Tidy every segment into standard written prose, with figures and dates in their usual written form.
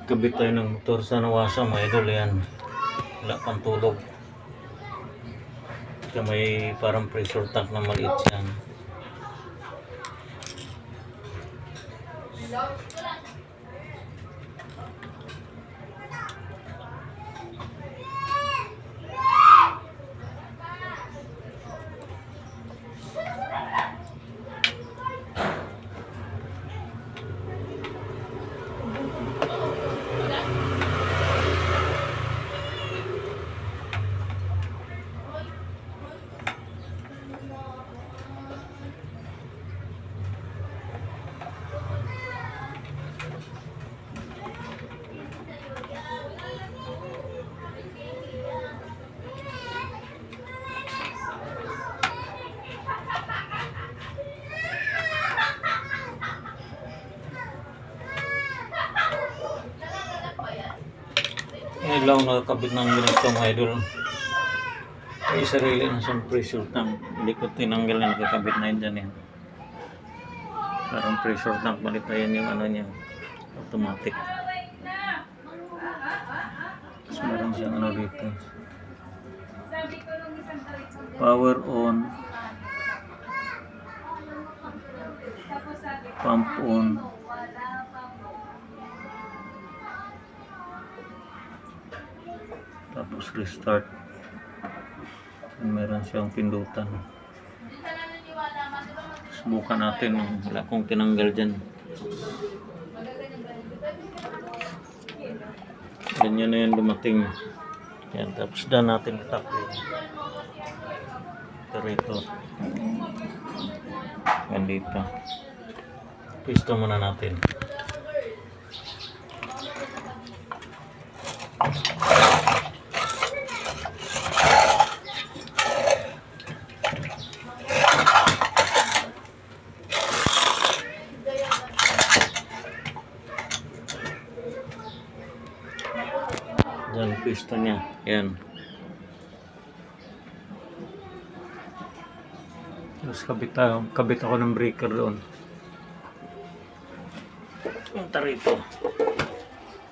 Kabit tayo ng motor sa nawasa mga idol yan. Wala pang tulog. Kaya may parang pressure tank na maliit yan. Ilaw nakakabit ng ganito mga idol. May sarili na siyang pressure tank. Hindi ko tinanggal na nakakabit na yun dyan yan. Parang pressure tank. Balit na yan yung ano niya. Automatic. Tapos meron siyang ano dito. Power on. Pump on. Tapos restart. Meron siyang pindutan. Subukan natin. Wala kong tinanggal dyan. Ganyan na yan dumating. Yan. Tapos dyan natin itap. Ito rito. Yan dito. Pisto muna natin. Yan pisto niya. Yan. Tapos kabit ako ng breaker doon. Punta rito.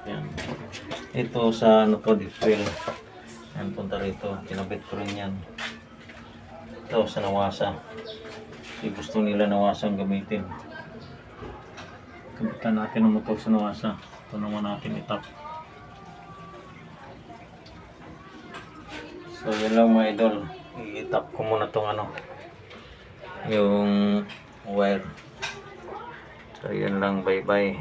Yan. Ito sa ano to, dipwheel. Yan, punta rito. Kinabit ko rin yan. Ito sa nawasa. Kasi gusto nila nawasang gamitin. Kabitan natin ang motor sa nawasa. Ito naman natin itap. So yun lang mga idol. I-tap ko muna tong ano, yung wire. So yun lang, bye bye.